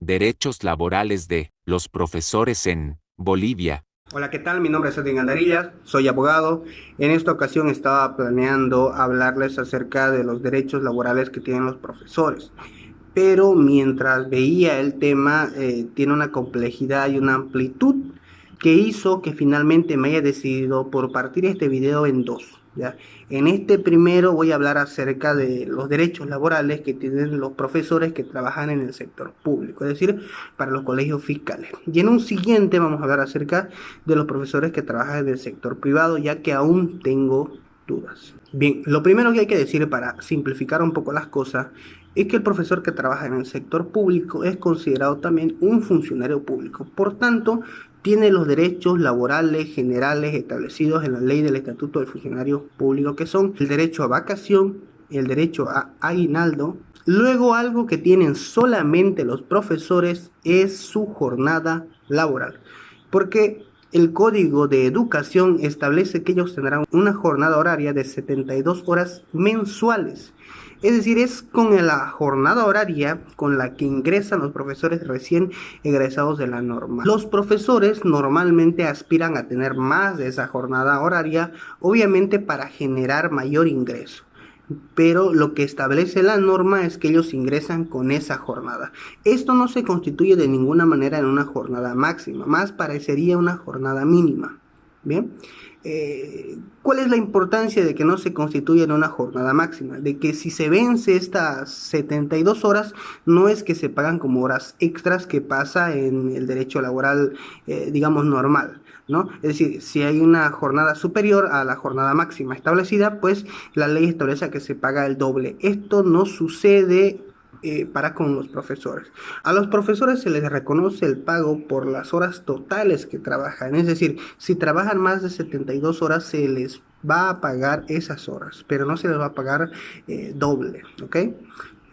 derechos laborales de los profesores en Bolivia. Hola, ¿qué tal? Mi nombre es Edwin Gandarillas, soy abogado. En esta ocasión estaba planeando hablarles acerca de los derechos laborales que tienen los profesores. Pero mientras veía el tema, tiene una complejidad y una amplitud que hizo que finalmente me haya decidido por partir este video en dos, ¿ya? En este primero voy a hablar acerca de los derechos laborales que tienen los profesores que trabajan en el sector público, es decir, para los colegios fiscales. Y en un siguiente vamos a hablar acerca de los profesores que trabajan en el sector privado, ya que aún tengo dudas. Bien, lo primero que hay que decir para simplificar un poco las cosas es que el profesor que trabaja en el sector público es considerado también un funcionario público. Por tanto, tiene los derechos laborales generales establecidos en la ley del Estatuto del Funcionario Público, que son el derecho a vacación, el derecho a aguinaldo. Luego, algo que tienen solamente los profesores es su jornada laboral, porque el Código de Educación establece que ellos tendrán una jornada horaria de 72 horas mensuales. Es decir, es con la jornada horaria con la que ingresan los profesores recién egresados de la norma. Los profesores normalmente aspiran a tener más de esa jornada horaria, obviamente para generar mayor ingreso. Pero lo que establece la norma es que ellos ingresan con esa jornada. Esto no se constituye de ninguna manera en una jornada máxima, más parecería una jornada mínima. Bien, ¿cuál es la importancia de que no se constituya en una jornada máxima? De que si se vence estas 72 horas, no es que se pagan como horas extras que pasa en el derecho laboral, digamos, normal, ¿no? Es decir, si hay una jornada superior a la jornada máxima establecida, pues la ley establece que se paga el doble. Esto no sucede para con los profesores. A los profesores se les reconoce el pago por las horas totales que trabajan, es decir, si trabajan más de 72 horas se les va a pagar esas horas, pero no se les va a pagar doble, ¿ok?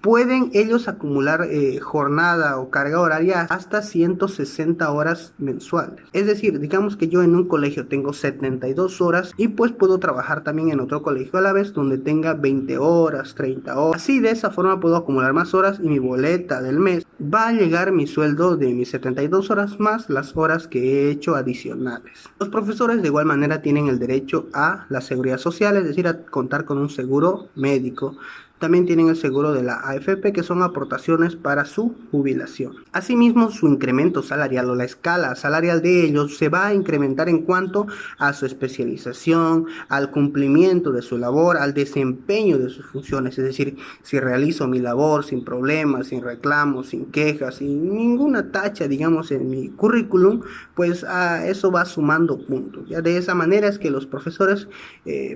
Pueden ellos acumular jornada o carga horaria hasta 160 horas mensuales. Es decir, digamos que yo en un colegio tengo 72 horas y pues puedo trabajar también en otro colegio a la vez donde tenga 20 horas, 30 horas. Así de esa forma puedo acumular más horas y mi boleta del mes va a llegar mi sueldo de mis 72 horas más las horas que he hecho adicionales. Los profesores de igual manera tienen el derecho a la seguridad social, es decir, a contar con un seguro médico. También tienen el seguro de la AFP, que son aportaciones para su jubilación. Asimismo, su incremento salarial o la escala salarial de ellos se va a incrementar en cuanto a su especialización, al cumplimiento de su labor, al desempeño de sus funciones. Es decir, si realizo mi labor sin problemas, sin reclamos, sin quejas, sin ninguna tacha, digamos, en mi currículum, pues eso va sumando puntos. Ya de esa manera es que los profesores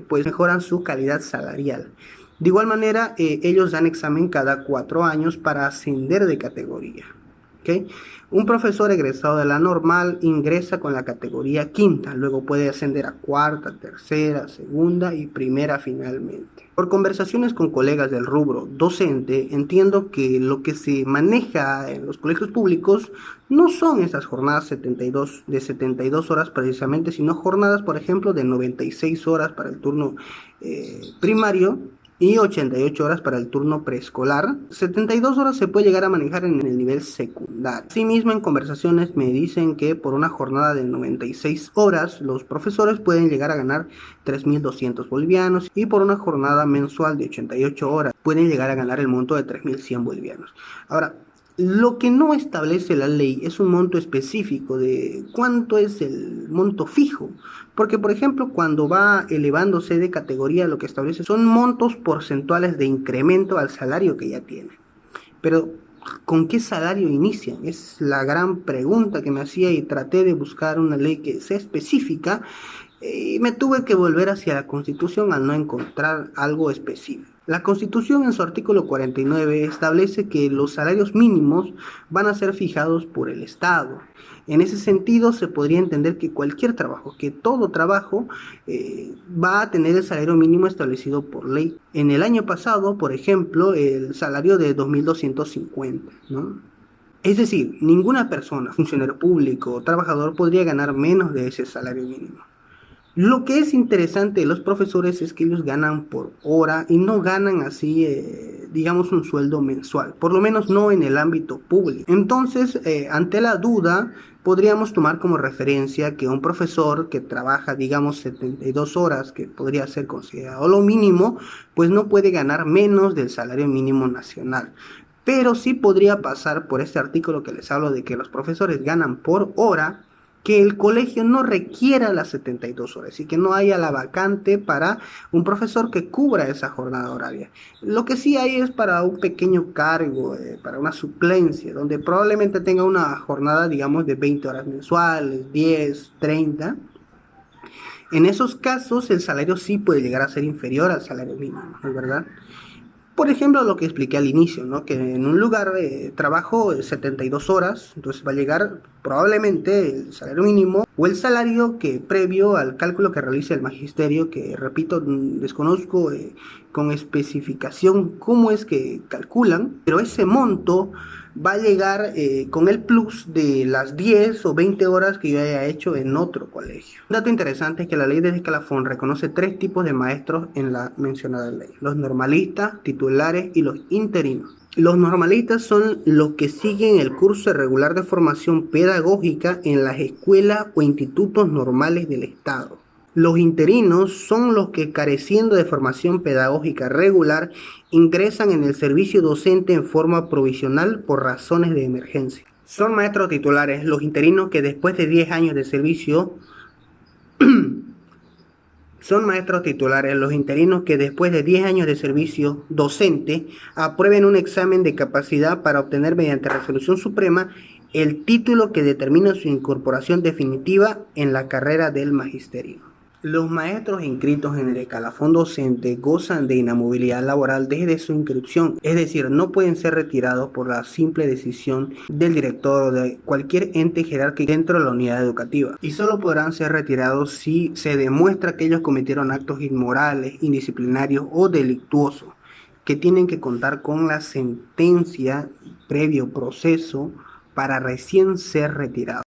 pues mejoran su calidad salarial. De igual manera, ellos dan examen cada 4 años para ascender de categoría. ¿Okay? Un profesor egresado de la normal ingresa con la categoría quinta, luego puede ascender a cuarta, tercera, segunda y primera finalmente. Por conversaciones con colegas del rubro docente, entiendo que lo que se maneja en los colegios públicos no son esas jornadas de 72 horas precisamente, sino jornadas, por ejemplo, de 96 horas para el turno primario y 88 horas para el turno preescolar. 72 horas se puede llegar a manejar en el nivel secundario. Asimismo, en conversaciones me dicen que por una jornada de 96 horas los profesores pueden llegar a ganar 3.200 bolivianos y por una jornada mensual de 88 horas pueden llegar a ganar el monto de 3.100 bolivianos. Ahora, lo que no establece la ley es un monto específico de cuánto es el monto fijo, porque por ejemplo cuando va elevándose de categoría lo que establece son montos porcentuales de incremento al salario que ya tiene. Pero ¿con qué salario inician? Es la gran pregunta que me hacía y traté de buscar una ley que sea específica y me tuve que volver hacia la Constitución al no encontrar algo específico. La Constitución en su artículo 49 establece que los salarios mínimos van a ser fijados por el Estado. En ese sentido se podría entender que cualquier trabajo, que todo trabajo va a tener el salario mínimo establecido por ley. En el año pasado, por ejemplo, el salario de 2.250, ¿no? Es decir, ninguna persona, funcionario público o trabajador podría ganar menos de ese salario mínimo. Lo que es interesante de los profesores es que ellos ganan por hora y no ganan así, digamos, un sueldo mensual, por lo menos no en el ámbito público. Entonces, ante la duda, podríamos tomar como referencia que un profesor que trabaja, digamos, 72 horas, que podría ser considerado lo mínimo, pues no puede ganar menos del salario mínimo nacional. Pero sí podría pasar por este artículo que les hablo de que los profesores ganan por hora, que el colegio no requiera las 72 horas y que no haya la vacante para un profesor que cubra esa jornada horaria. Lo que sí hay es para un pequeño cargo, para una suplencia, donde probablemente tenga una jornada, digamos, de 20 horas mensuales, 10, 30. En esos casos el salario sí puede llegar a ser inferior al salario mínimo, ¿no es verdad? Por ejemplo, lo que expliqué al inicio, ¿no? Que en un lugar de trabajo 72 horas, entonces va a llegar probablemente el salario mínimo o el salario que previo al cálculo que realiza el magisterio, que repito, desconozco con especificación cómo es que calculan, pero ese monto va a llegar con el plus de las 10 o 20 horas que yo haya hecho en otro colegio. Un dato interesante es que la ley de escalafón reconoce 3 tipos de maestros en la mencionada ley: los normalistas, titulares y los interinos. Los normalistas son los que siguen el curso regular de formación pedagógica en las escuelas o institutos normales del Estado. Los interinos son los que, careciendo de formación pedagógica regular, ingresan en el servicio docente en forma provisional por razones de emergencia. Son maestros titulares los interinos que después de 10 años de servicio Son maestros titulares los interinos que después de 10 años de servicio docente aprueben un examen de capacidad para obtener mediante resolución suprema el título que determina su incorporación definitiva en la carrera del magisterio. Los maestros inscritos en el escalafón docente gozan de inamovilidad laboral desde su inscripción, es decir, no pueden ser retirados por la simple decisión del director o de cualquier ente jerárquico dentro de la unidad educativa, y solo podrán ser retirados si se demuestra que ellos cometieron actos inmorales, indisciplinarios o delictuosos, que tienen que contar con la sentencia previo proceso para recién ser retirados.